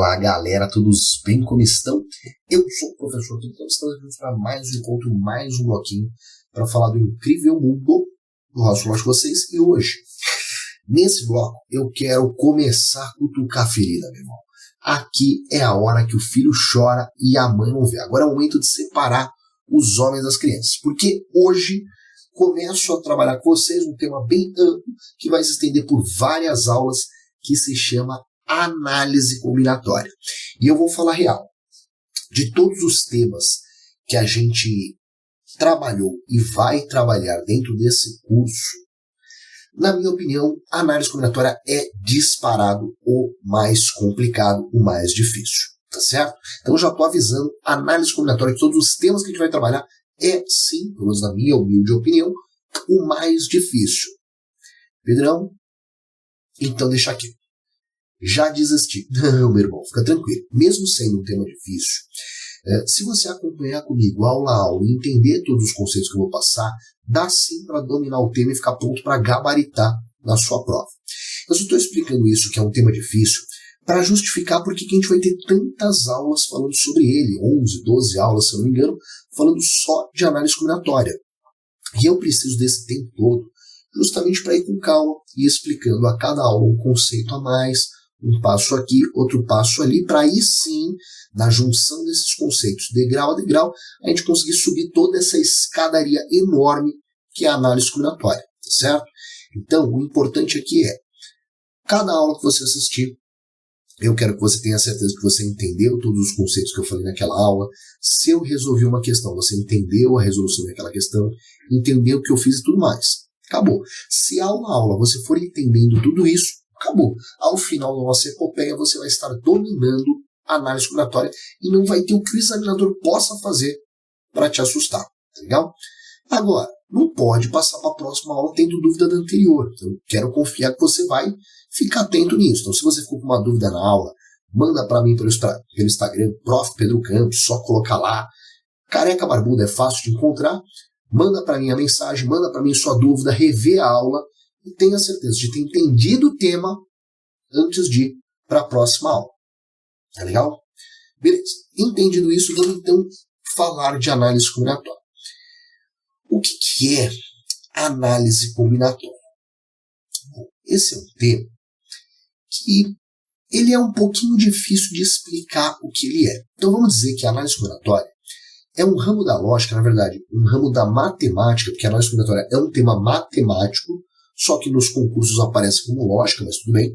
Fala galera, todos bem, como estão? Eu sou o professor Tudo, então estamos aqui para mais um encontro, mais um bloquinho para falar do incrível mundo do Racional de vocês. E hoje, nesse bloco, eu quero começar a cutucar a ferida, meu irmão. Aqui é a hora que o filho chora e a mãe não vê. Agora é o momento de separar os homens das crianças, porque hoje começo a trabalhar com vocês um tema bem amplo que vai se estender por várias aulas, que se chama análise combinatória. E eu vou falar real. De todos os temas que a gente trabalhou e vai trabalhar dentro desse curso, na minha opinião, a análise combinatória é disparado o mais complicado, o mais difícil. Tá certo? Então eu já estou avisando, a análise combinatória de todos os temas que a gente vai trabalhar é sim, pelo menos na minha humilde opinião, o mais difícil. Pedrão, então deixa aqui. Já desisti. Não, meu irmão, fica tranquilo. Mesmo sendo um tema difícil, se você acompanhar comigo aula a aula e entender todos os conceitos que eu vou passar, dá sim para dominar o tema e ficar pronto para gabaritar na sua prova. Eu só estou explicando isso, que é um tema difícil, para justificar porque que a gente vai ter tantas aulas falando sobre ele, 11, 12 aulas, se eu não me engano, falando só de análise combinatória. E eu preciso desse tempo todo justamente para ir com calma e explicando a cada aula um conceito a mais, um passo aqui, outro passo ali, para aí sim, na junção desses conceitos, degrau a degrau, a gente conseguir subir toda essa escadaria enorme que é a análise combinatória, certo? Então, o importante aqui é, cada aula que você assistir, eu quero que você tenha certeza que você entendeu todos os conceitos que eu falei naquela aula. Se eu resolvi uma questão, você entendeu a resolução daquela questão, entendeu o que eu fiz e tudo mais. Acabou. Se aula a aula você for entendendo tudo isso, acabou. Ao final da nossa epopeia, você vai estar dominando a análise combinatória e não vai ter o que o examinador possa fazer para te assustar. Tá legal? Agora, não pode passar para a próxima aula tendo dúvida da anterior. Então, quero confiar que você vai ficar atento nisso. Então, se você ficou com uma dúvida na aula, manda para mim pelo Instagram, Prof. Pedro Campos, só colocar lá. Careca Barbudo é fácil de encontrar. Manda para mim a mensagem, manda para mim sua dúvida, revê a aula e tenha certeza de ter entendido o tema antes de ir para a próxima aula. Tá legal? Beleza. Entendido isso, vamos então falar de análise combinatória. O que é análise combinatória? Bom, esse é um tema que ele é um pouquinho difícil de explicar o que ele é. Então vamos dizer que a análise combinatória é um ramo da lógica, na verdade, um ramo da matemática, porque a análise combinatória é um tema matemático, só que nos concursos aparece como lógica, mas tudo bem.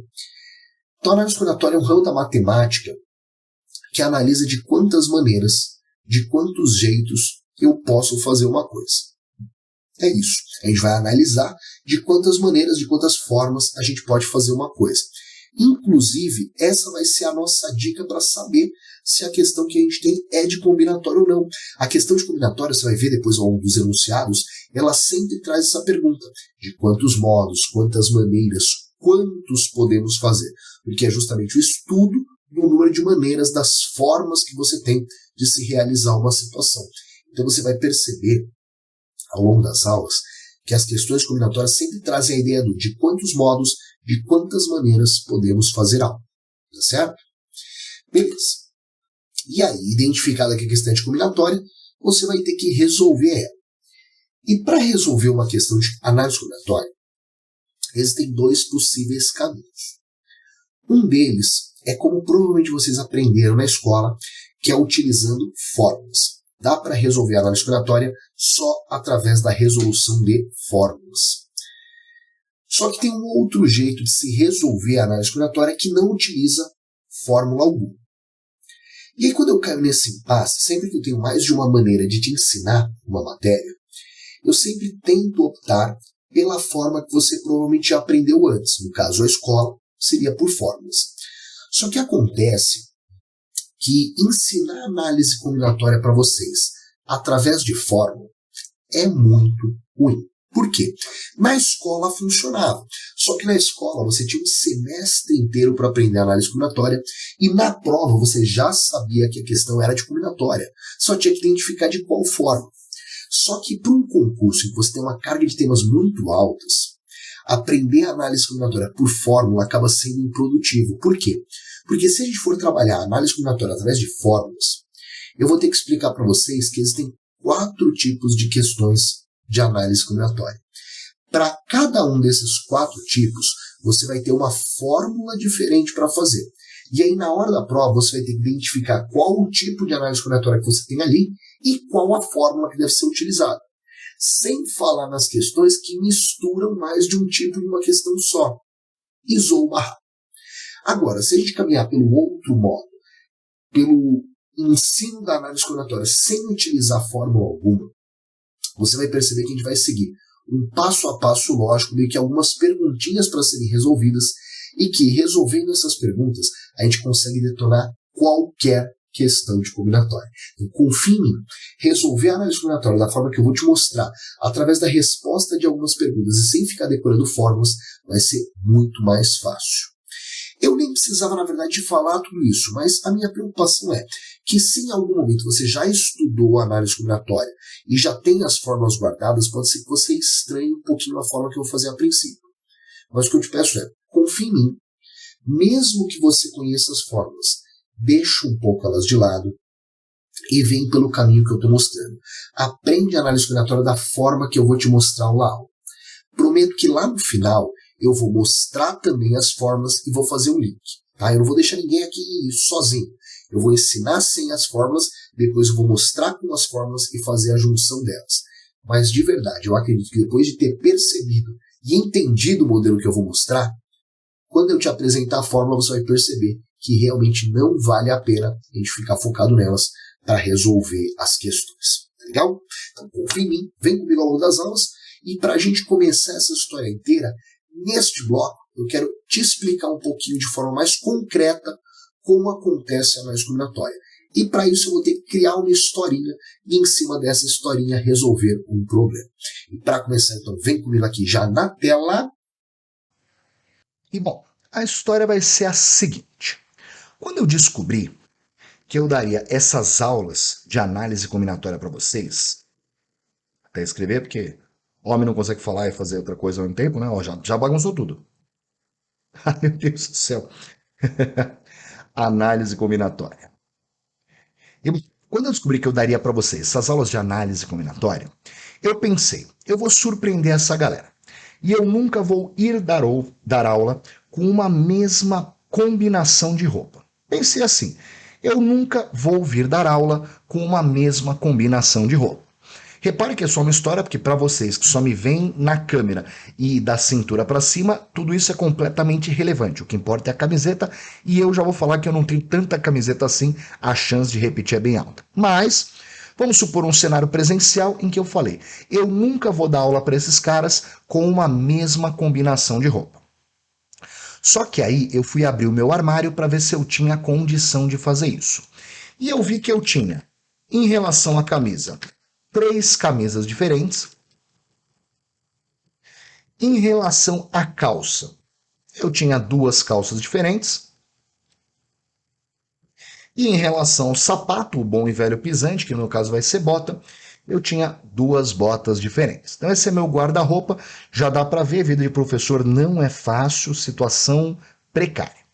Então a análise combinatória é um ramo da matemática que analisa de quantas maneiras, de quantos jeitos eu posso fazer uma coisa. É isso. A gente vai analisar de quantas maneiras, de quantas formas a gente pode fazer uma coisa. Inclusive, essa vai ser a nossa dica para saber se a questão que a gente tem é de combinatório ou não. A questão de combinatório, você vai ver depois ao longo dos enunciados, ela sempre traz essa pergunta: de quantos modos, quantas maneiras, quantos podemos fazer? Porque é justamente o estudo do número de maneiras, das formas que você tem de se realizar uma situação. Então você vai perceber ao longo das aulas que as questões combinatórias sempre trazem a ideia de quantos modos, de quantas maneiras podemos fazer algo. Tá certo? Beleza. E aí, identificada aqui a questão de combinatória, você vai ter que resolver ela. E para resolver uma questão de análise combinatória, existem dois possíveis caminhos. Um deles é como provavelmente vocês aprenderam na escola, que é utilizando fórmulas. Dá para resolver a análise combinatória só através da resolução de fórmulas. Só que tem um outro jeito de se resolver a análise combinatória que não utiliza fórmula alguma. E aí quando eu caio nesse impasse, sempre que eu tenho mais de uma maneira de te ensinar uma matéria, eu sempre tento optar pela forma que você provavelmente já aprendeu antes. No caso, a escola seria por fórmulas. Só que acontece que ensinar análise combinatória para vocês através de fórmula é muito ruim. Por quê? Na escola funcionava. Só que na escola você tinha um semestre inteiro para aprender análise combinatória e na prova você já sabia que a questão era de combinatória. Só tinha que identificar de qual forma. Só que para um concurso em que você tem uma carga de temas muito altas, aprender análise combinatória por fórmula acaba sendo improdutivo. Por quê? Porque se a gente for trabalhar análise combinatória através de fórmulas, eu vou ter que explicar para vocês que existem 4 tipos de questões de análise combinatória. Para cada um desses 4 tipos, você vai ter uma fórmula diferente para fazer. E aí, na hora da prova, você vai ter que identificar qual o tipo de análise combinatória que você tem ali e qual a fórmula que deve ser utilizada. Sem falar nas questões que misturam mais de um tipo em uma questão só. Isou barrado. Agora, se a gente caminhar pelo outro modo, pelo ensino da análise combinatória sem utilizar fórmula alguma, você vai perceber que a gente vai seguir um passo a passo lógico, meio que algumas perguntinhas para serem resolvidas, e que, resolvendo essas perguntas, a gente consegue detonar qualquer questão de combinatória. Então, confie em mim. Resolver a análise combinatória da forma que eu vou te mostrar, através da resposta de algumas perguntas e sem ficar decorando fórmulas, vai ser muito mais fácil. Eu nem precisava, na verdade, de falar tudo isso, mas a minha preocupação é que se em algum momento você já estudou a análise combinatória e já tem as fórmulas guardadas, pode ser que você estranhe um pouquinho a forma que eu vou fazer a princípio. Mas o que eu te peço é, confie em mim, mesmo que você conheça as fórmulas, deixa um pouco elas de lado e vem pelo caminho que eu estou mostrando. Aprende a análise combinatória da forma que eu vou te mostrar lá. Prometo que lá no final eu vou mostrar também as fórmulas e vou fazer um link. Tá? Eu não vou deixar ninguém aqui sozinho. Eu vou ensinar sem as fórmulas, depois eu vou mostrar com as fórmulas e fazer a junção delas. Mas de verdade, eu acredito que depois de ter percebido e entendido o modelo que eu vou mostrar, quando eu te apresentar a fórmula, você vai perceber que realmente não vale a pena a gente ficar focado nelas para resolver as questões. Tá legal? Então confia em mim, vem comigo ao longo das aulas, e para a gente começar essa história inteira, neste bloco, eu quero te explicar um pouquinho de forma mais concreta como acontece a análise combinatória. E para isso eu vou ter que criar uma historinha e em cima dessa historinha resolver um problema. E para começar, então, vem comigo aqui já na tela. E bom, a história vai ser a seguinte. Quando eu descobri que eu daria essas aulas de análise combinatória para vocês, até escrever, porque homem não consegue falar e fazer outra coisa ao mesmo tempo, né? Ó, já bagunçou tudo. Ai, meu Deus do céu. Análise combinatória. E quando eu descobri que eu daria para vocês essas aulas de análise combinatória, eu pensei, eu vou surpreender essa galera. E eu nunca vou ir dar aula com uma mesma combinação de roupa. Pensei assim, eu nunca vou vir dar aula com uma mesma combinação de roupa. Repare que é só uma história, porque para vocês que só me veem na câmera e da cintura para cima, tudo isso é completamente irrelevante. O que importa é a camiseta, e eu já vou falar que eu não tenho tanta camiseta assim, a chance de repetir é bem alta. Mas vamos supor um cenário presencial em que eu falei, eu nunca vou dar aula para esses caras com uma mesma combinação de roupa. Só que aí eu fui abrir o meu armário para ver se eu tinha condição de fazer isso. E eu vi que eu tinha, em relação à camisa, 3 camisas diferentes. Em relação à calça, eu tinha 2 calças diferentes. E em relação ao sapato, o bom e velho pisante, que no meu caso vai ser bota, eu tinha 2 botas diferentes. Então esse é meu guarda-roupa, já dá para ver, vida de professor não é fácil, situação precária.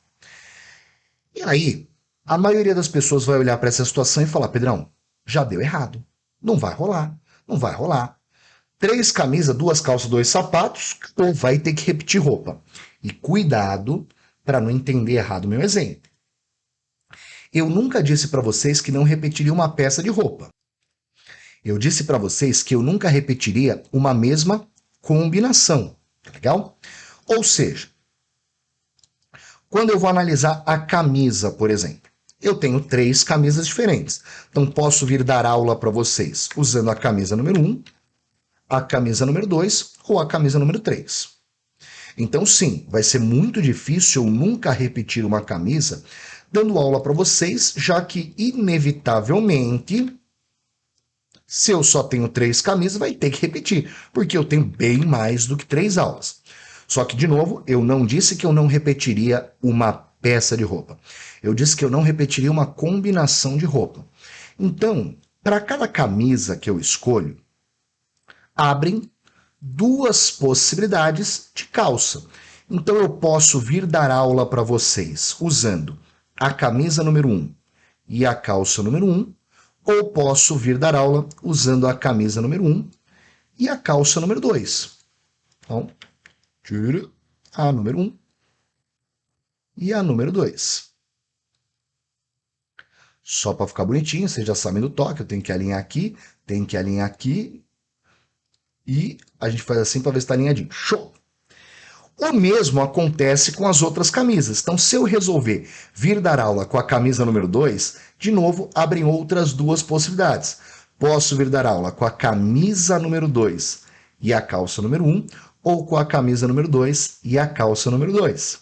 E aí, a maioria das pessoas vai olhar para essa situação e falar, Pedrão, já deu errado, não vai rolar, não vai rolar. 3 camisas, 2 calças, 2 sapatos, ou vai ter que repetir roupa. E cuidado para não entender errado o meu exemplo. Eu nunca disse para vocês que não repetiria uma peça de roupa. Eu disse para vocês que eu nunca repetiria uma mesma combinação. Legal? Ou seja, quando eu vou analisar a camisa, por exemplo, eu tenho 3 camisas diferentes. Então posso vir dar aula para vocês usando a camisa número 1, a camisa número 2 ou a camisa número 3. Então sim, vai ser muito difícil eu nunca repetir uma camisa dando aula para vocês, já que inevitavelmente, se eu só tenho 3 camisas, vai ter que repetir, porque eu tenho bem mais do que 3 aulas. Só que, de novo, eu não disse que eu não repetiria uma peça de roupa. Eu disse que eu não repetiria uma combinação de roupa. Então, para cada camisa que eu escolho, abrem 2 possibilidades de calça. Então eu posso vir dar aula para vocês usando a camisa número 1 e a calça número 1, ou posso vir dar aula usando a camisa número 1 e a calça número 2. Então, tira a número 1 e a número 2. Só para ficar bonitinho, vocês já sabem do toque, eu tenho que alinhar aqui, e a gente faz assim para ver se está alinhadinho. Show! O mesmo acontece com as outras camisas. Então, se eu resolver vir dar aula com a camisa número 2, de novo, abrem outras duas possibilidades. Posso vir dar aula com a camisa número 2 e a calça número 1, ou com a camisa número 2 e a calça número 2.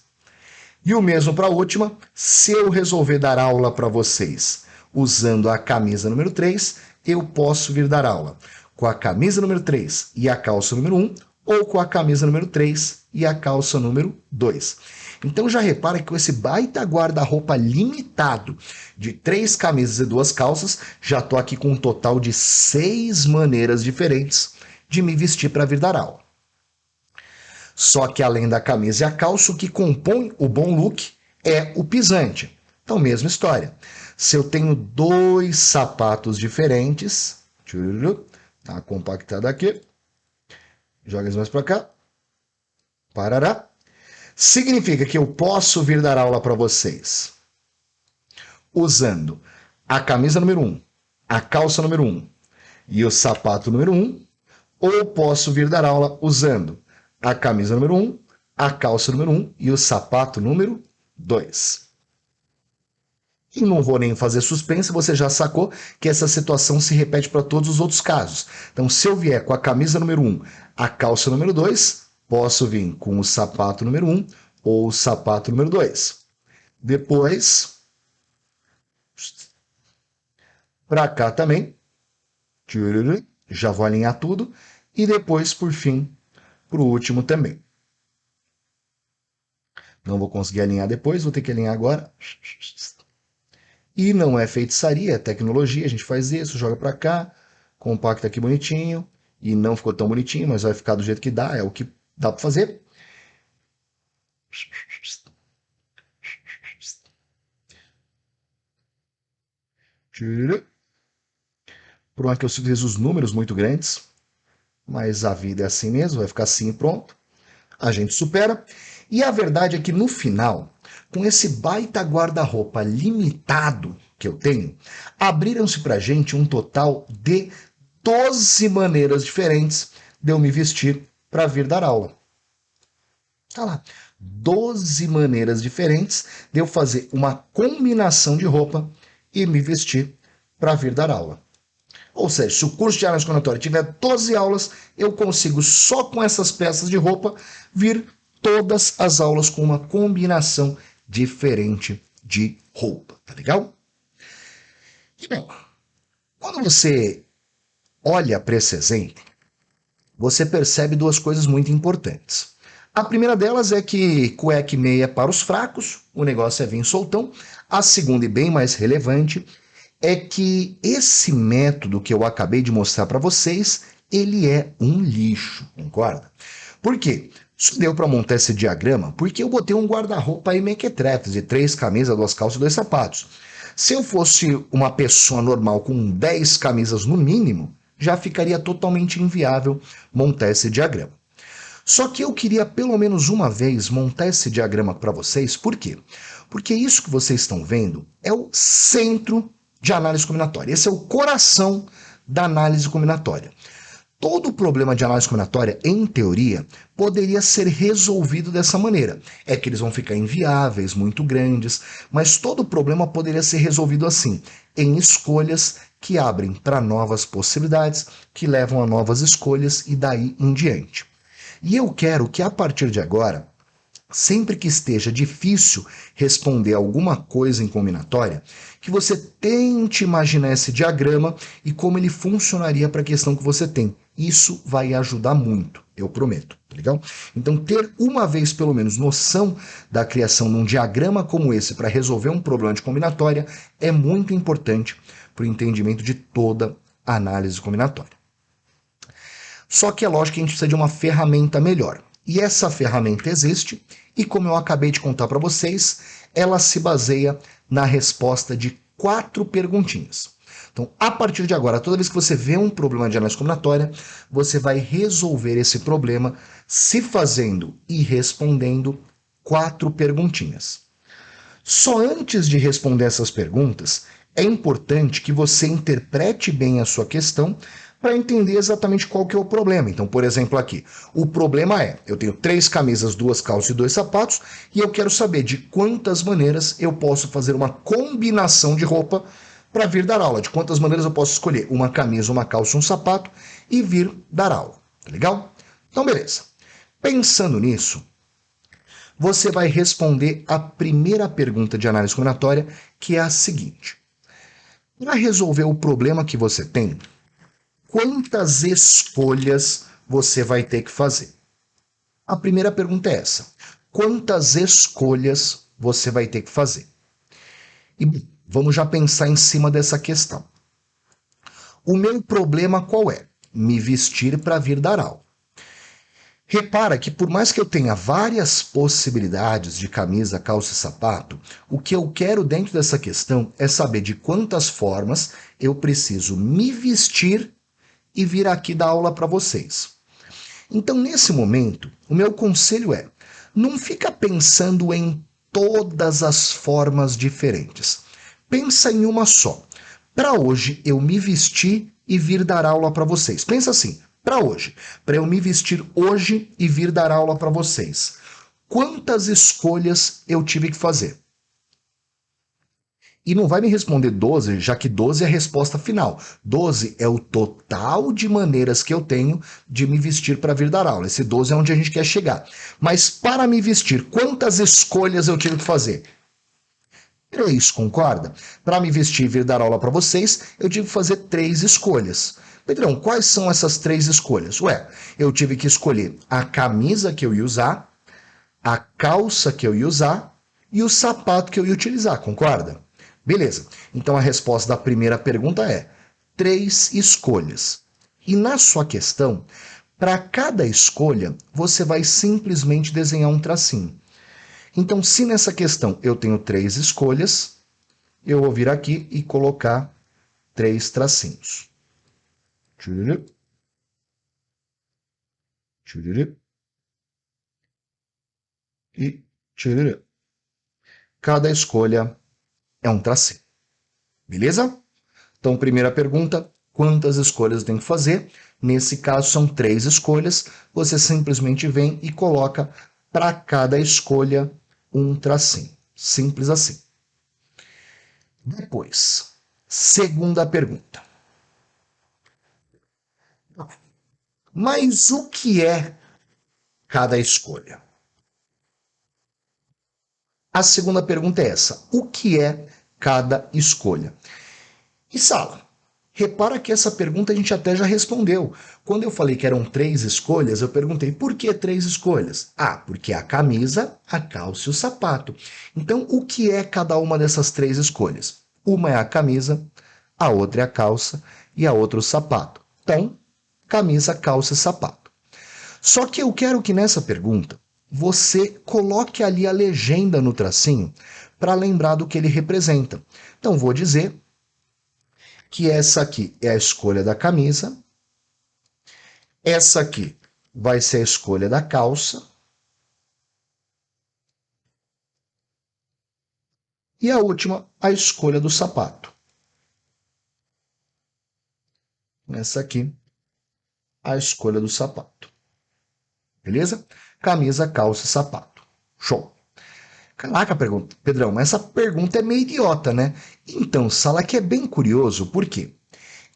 E o mesmo para a última, se eu resolver dar aula para vocês usando a camisa número 3, eu posso vir dar aula com a camisa número 3 e a calça número 1, ou com a camisa número 3 e a calça número 2. Então já repara que com esse baita guarda-roupa limitado de 3 camisas e 2 calças, já estou aqui com um total de 6 maneiras diferentes de me vestir para vir dar aula. Só que além da camisa e a calça, o que compõe o bom look é o pisante. Então, mesma história. Se eu tenho 2 sapatos diferentes, tá compactado aqui, joga as mãos para cá, parará, significa que eu posso vir dar aula para vocês usando a camisa número 1, a calça número 1 e o sapato número 1, ou posso vir dar aula usando a camisa número 1, a calça número 1 e o sapato número 2. E não vou nem fazer suspense, você já sacou que essa situação se repete para todos os outros casos. Então, se eu vier com a camisa número 1, a calça número 2, posso vir com o sapato número 1 ou o sapato número 2. Depois, para cá também, já vou alinhar tudo. E depois, por fim, para o último também. Não vou conseguir alinhar depois, vou ter que alinhar agora. E não é feitiçaria, é tecnologia, a gente faz isso, joga para cá, compacta aqui bonitinho, e não ficou tão bonitinho, mas vai ficar do jeito que dá, é o que dá para fazer. Por uma que eu fiz os números muito grandes, mas a vida é assim mesmo, vai ficar assim e pronto. A gente supera. E a verdade é que no final, com esse baita guarda-roupa limitado que eu tenho, abriram-se pra gente um total de 12 maneiras diferentes de eu me vestir para vir dar aula. Tá lá, 12 maneiras diferentes de eu fazer uma combinação de roupa e me vestir para vir dar aula. Ou seja, se o curso de análise combinatória tiver 12 aulas, eu consigo só com essas peças de roupa vir todas as aulas com uma combinação diferente de roupa, tá legal? E bem, quando você olha para esse exemplo, você percebe 2 coisas muito importantes. A primeira delas é que cueca e meia é para os fracos, o negócio é vir soltão. A segunda e bem mais relevante é que esse método que eu acabei de mostrar para vocês, ele é um lixo, concorda? Por quê? Isso deu para montar esse diagrama porque eu botei um guarda-roupa aí mequetrefe, de 3 camisas, 2 calças e 2 sapatos. Se eu fosse uma pessoa normal com 10 camisas no mínimo, já ficaria totalmente inviável montar esse diagrama. Só que eu queria pelo menos uma vez montar esse diagrama para vocês, por quê? Porque isso que vocês estão vendo é o centro de análise combinatória. Esse é o coração da análise combinatória. Todo problema de análise combinatória, em teoria, poderia ser resolvido dessa maneira. É que eles vão ficar inviáveis, muito grandes, mas todo problema poderia ser resolvido assim, em escolhas que abrem para novas possibilidades, que levam a novas escolhas e daí em diante. E eu quero que a partir de agora, sempre que esteja difícil responder alguma coisa em combinatória, que você tente imaginar esse diagrama e como ele funcionaria para a questão que você tem. Isso vai ajudar muito, eu prometo, tá legal? Então, ter uma vez pelo menos noção da criação de um diagrama como esse para resolver um problema de combinatória é muito importante para o entendimento de toda a análise combinatória. Só que é lógico que a gente precisa de uma ferramenta melhor. E essa ferramenta existe, e como eu acabei de contar para vocês, ela se baseia na resposta de 4 perguntinhas. Então, a partir de agora, toda vez que você vê um problema de análise combinatória, você vai resolver esse problema se fazendo e respondendo 4 perguntinhas. Só antes de responder essas perguntas, é importante que você interprete bem a sua questão para entender exatamente qual que é o problema. Então, por exemplo, aqui, o problema é, eu tenho 3 camisas, 2 calças e 2 sapatos, e eu quero saber de quantas maneiras eu posso fazer uma combinação de roupa para vir dar aula. De quantas maneiras eu posso escolher uma camisa, uma calça, um sapato e vir dar aula. Tá legal? Então, beleza. Pensando nisso, você vai responder a primeira pergunta de análise combinatória, que é a seguinte. Para resolver o problema que você tem, quantas escolhas você vai ter que fazer? A primeira pergunta é essa. Quantas escolhas você vai ter que fazer? E vamos já pensar em cima dessa questão. O meu problema qual é? Me vestir para vir dar aula. Repara que por mais que eu tenha várias possibilidades de camisa, calça e sapato, o que eu quero dentro dessa questão é saber de quantas formas eu preciso me vestir e vir aqui dar aula para vocês. Então, nesse momento, o meu conselho é, não fica pensando em todas as formas diferentes. Pensa em uma só. Para hoje, eu me vestir e vir dar aula para vocês. Pensa assim, para hoje, para eu me vestir hoje e vir dar aula para vocês. Quantas escolhas eu tive que fazer? E não vai me responder 12, já que 12 é a resposta final. 12 é o total de maneiras que eu tenho de me vestir para vir dar aula. Esse 12 é onde a gente quer chegar. Mas para me vestir, quantas escolhas eu tive que fazer? 3, concorda? Para me vestir e vir dar aula para vocês, eu tive que fazer 3 escolhas. Pedrão, quais são essas 3 escolhas? Ué, eu tive que escolher a camisa que eu ia usar, a calça que eu ia usar e o sapato que eu ia utilizar, concorda? Beleza, então a resposta da primeira pergunta é 3 escolhas. E na sua questão, para cada escolha, você vai simplesmente desenhar um tracinho. Então, se nessa questão eu tenho 3 escolhas, eu vou vir aqui e colocar 3 tracinhos. Tchururu. Tchururu. E tchururu. Cada escolha é um tracinho. Beleza? Então, primeira pergunta, quantas escolhas eu tenho que fazer? Nesse caso, são 3 escolhas. Você simplesmente vem e coloca para cada escolha um tracinho. Simples assim. Depois, segunda pergunta. Mas o que é cada escolha? A segunda pergunta é essa. O que é cada escolha? E sala, repara que essa pergunta a gente até já respondeu. Quando eu falei que eram 3 escolhas, eu perguntei por que 3 escolhas? Ah, porque é a camisa, a calça e o sapato. Então, o que é cada uma dessas 3 escolhas? Uma é a camisa, a outra é a calça e a outra o sapato. Então, camisa, calça e sapato. Só que eu quero que nessa pergunta você coloque ali a legenda no tracinho para lembrar do que ele representa. Então, vou dizer que essa aqui é a escolha da camisa, essa aqui vai ser a escolha da calça e a última, a escolha do sapato. Essa aqui, a escolha do sapato. Beleza? Camisa, calça, sapato. Show! Caraca, Pedrão, mas essa pergunta é meio idiota, né? Então, Sala, que é bem curioso, por quê?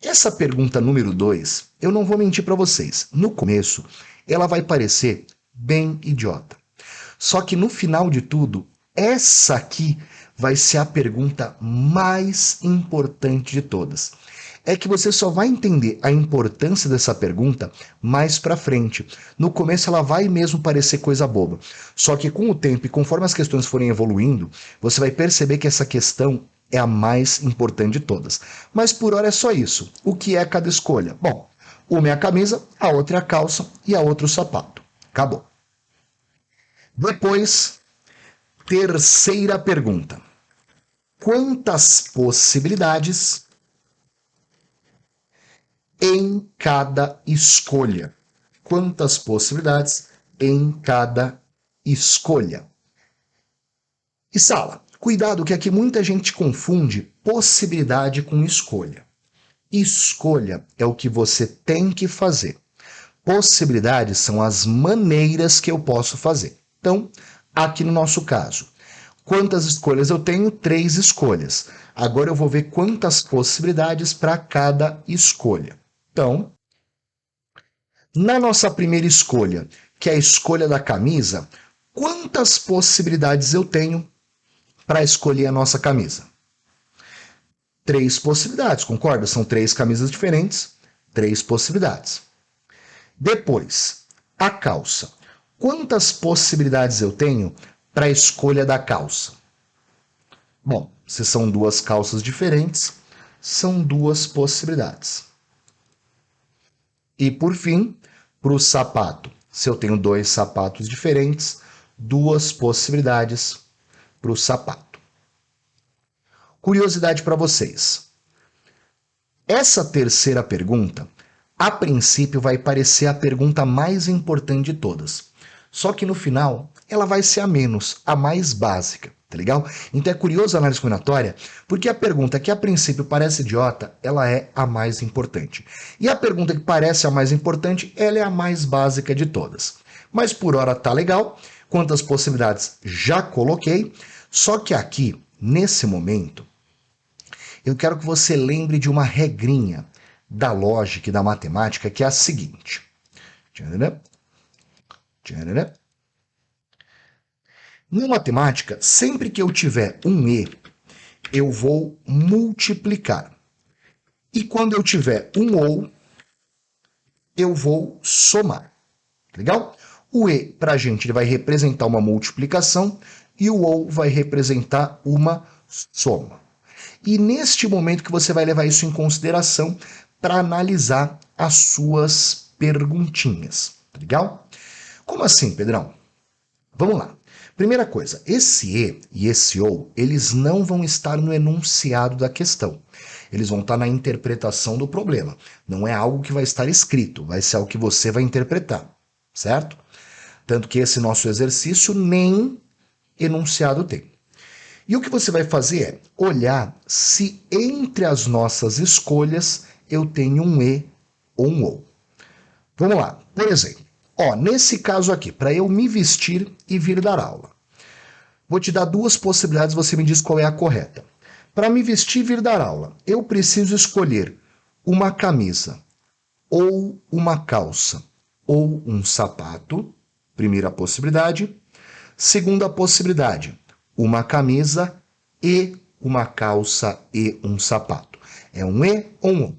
Essa pergunta número 2, eu não vou mentir para vocês. No começo, ela vai parecer bem idiota. Só que no final de tudo, essa aqui vai ser a pergunta mais importante de todas. É que você só vai entender a importância dessa pergunta mais pra frente. No começo ela vai mesmo parecer coisa boba. Só que com o tempo e conforme as questões forem evoluindo, você vai perceber que essa questão é a mais importante de todas. Mas por hora é só isso. O que é cada escolha? Bom, uma é a camisa, a outra é a calça e a outra o sapato. Acabou. Depois, terceira pergunta. quantas possibilidades em cada escolha. Quantas possibilidades em cada escolha. E sala, cuidado que aqui muita gente confunde possibilidade com escolha. Escolha é o que você tem que fazer. Possibilidades são as maneiras que eu posso fazer. Então, aqui no nosso caso, quantas escolhas eu tenho? 3 escolhas. Agora eu vou ver quantas possibilidades para cada escolha. Então, na nossa primeira escolha, que é a escolha da camisa, quantas possibilidades eu tenho para escolher a nossa camisa? 3 possibilidades, concorda? São 3 camisas diferentes, 3 possibilidades. Depois, a calça. Quantas possibilidades eu tenho para a escolha da calça? Bom, se são 2 calças diferentes, são 2 possibilidades. E por fim, para o sapato. Se eu tenho 2 sapatos diferentes, 2 possibilidades para o sapato. Curiosidade para vocês. Essa terceira pergunta, a princípio, vai parecer a pergunta mais importante de todas. Só que no final, ela vai ser a menos, a mais básica, tá legal? Então é curioso a análise combinatória, porque a pergunta que a princípio parece idiota, ela é a mais importante. E a pergunta que parece a mais importante, ela é a mais básica de todas. Mas por hora tá legal, quantas possibilidades já coloquei, só que aqui, nesse momento, eu quero que você lembre de uma regrinha da lógica e da matemática, que é a seguinte. Na matemática, sempre que eu tiver um E, eu vou multiplicar. E quando eu tiver um OU, eu vou somar. Legal? O E, para a gente, ele vai representar uma multiplicação e o OU vai representar uma soma. E neste momento que você vai levar isso em consideração para analisar as suas perguntinhas. Legal? Como assim, Pedrão? Vamos lá. Primeira coisa, esse E e esse OU, eles não vão estar no enunciado da questão. Eles vão estar na interpretação do problema. Não é algo que vai estar escrito, vai ser algo que você vai interpretar, certo? Tanto que esse nosso exercício nem enunciado tem. E o que você vai fazer é olhar se entre as nossas escolhas eu tenho um E ou um OU. Vamos lá, por exemplo. Nesse caso aqui, para eu me vestir e vir dar aula. Vou te dar 2 possibilidades, você me diz qual é a correta. Para me vestir e vir dar aula, eu preciso escolher uma camisa, ou uma calça, ou um sapato. Primeira possibilidade. Segunda possibilidade, uma camisa e uma calça e um sapato. É um E ou um O?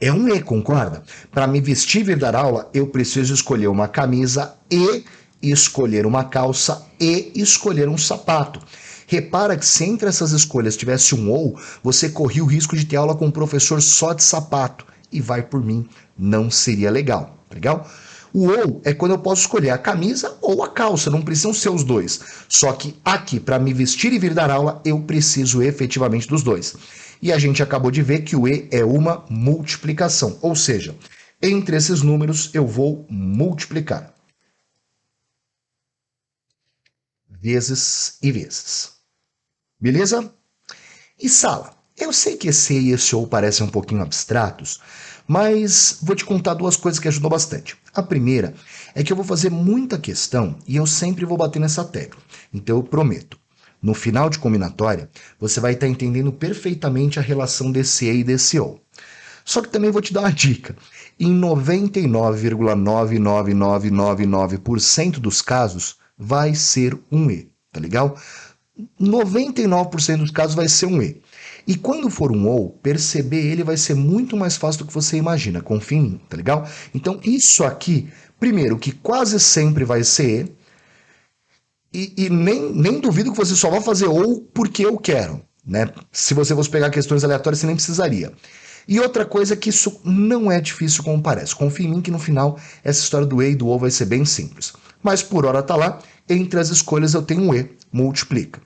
É um E, concorda? Para me vestir e vir dar aula, eu preciso escolher uma camisa e escolher uma calça e escolher um sapato. Repara que se entre essas escolhas tivesse um OU, você corria o risco de ter aula com um professor só de sapato. E vai por mim, não seria legal. Legal? O OU é quando eu posso escolher a camisa ou a calça, não precisam ser os dois. Só que aqui, para me vestir e vir dar aula, eu preciso efetivamente dos dois. E a gente acabou de ver que o E é uma multiplicação, ou seja, entre esses números eu vou multiplicar. Vezes e vezes. Beleza? E sala, eu sei que esse E e esse OU parecem um pouquinho abstratos, mas vou te contar 2 coisas que ajudam bastante. A primeira é que eu vou fazer muita questão e eu sempre vou bater nessa tecla. Então eu prometo, no final de combinatória, você vai estar entendendo perfeitamente a relação desse E e desse OU. Só que também vou te dar uma dica. Em 99,99999% dos casos, vai ser um E, tá legal? 99% dos casos vai ser um E. E quando for um OU, perceber ele vai ser muito mais fácil do que você imagina. Confia em mim, tá legal? Então, isso aqui, primeiro, que quase sempre vai ser E nem duvido que você só vai fazer OU porque eu quero, né? Se você fosse pegar questões aleatórias, você nem precisaria. E outra coisa é que isso não é difícil como parece. Confia em mim que no final essa história do E e do OU vai ser bem simples. Mas por hora tá lá, entre as escolhas eu tenho um E, multiplica.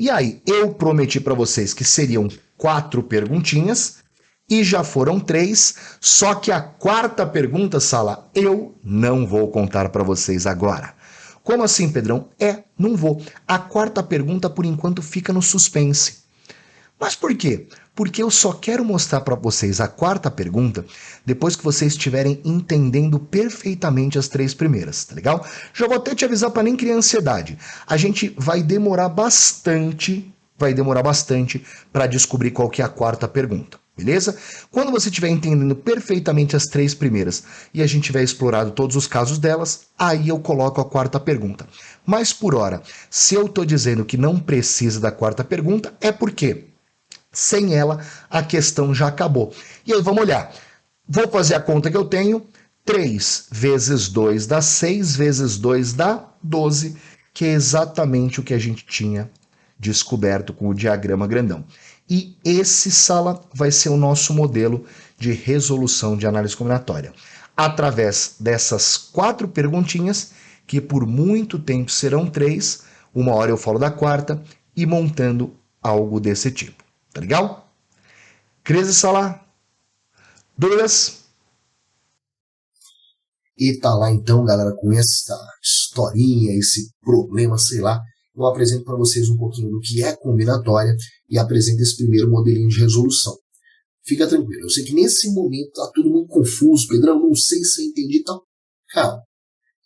E aí, eu prometi para vocês que seriam 4 perguntinhas, e já foram 3, só que a quarta pergunta, Sala, eu não vou contar para vocês agora. Como assim, Pedrão? Não vou. A quarta pergunta, por enquanto, fica no suspense. Mas por quê? Porque eu só quero mostrar para vocês a quarta pergunta depois que vocês estiverem entendendo perfeitamente as 3 primeiras, tá legal? Já vou até te avisar para nem criar ansiedade. A gente vai demorar bastante para descobrir qual que é a quarta pergunta, beleza? Quando você estiver entendendo perfeitamente as 3 primeiras e a gente tiver explorado todos os casos delas, aí eu coloco a quarta pergunta. Mas por hora, se eu estou dizendo que não precisa da quarta pergunta, é porque sem ela, a questão já acabou. E aí, vamos olhar. Vou fazer a conta que eu tenho. 3 vezes 2 dá 6, vezes 2 dá 12, que é exatamente o que a gente tinha descoberto com o diagrama grandão. E esse, Sala, vai ser o nosso modelo de resolução de análise combinatória. Através dessas 4 perguntinhas, que por muito tempo serão 3, uma hora eu falo da quarta, e montando algo desse tipo. Tá legal? Crise, Sala? Dúvidas? E tá lá então, galera, com essa historinha, esse problema, sei lá, eu apresento para vocês um pouquinho do que é combinatória e apresento esse primeiro modelinho de resolução. Fica tranquilo, eu sei que nesse momento tá tudo muito confuso, Pedrão, não sei se eu entendi e tal. Calma,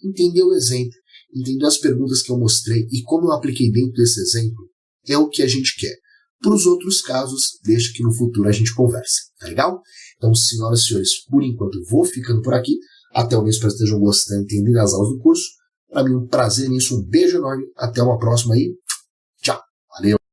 entendeu o exemplo, entendeu as perguntas que eu mostrei e como eu apliquei dentro desse exemplo, é o que a gente quer. Para os outros casos, deixa que no futuro a gente converse, tá legal? Então, senhoras e senhores, por enquanto vou ficando por aqui. Até o mês, espero que estejam gostando e entendendo as aulas do curso. Para mim, um prazer nisso, um beijo enorme. Até uma próxima aí. Tchau. Valeu.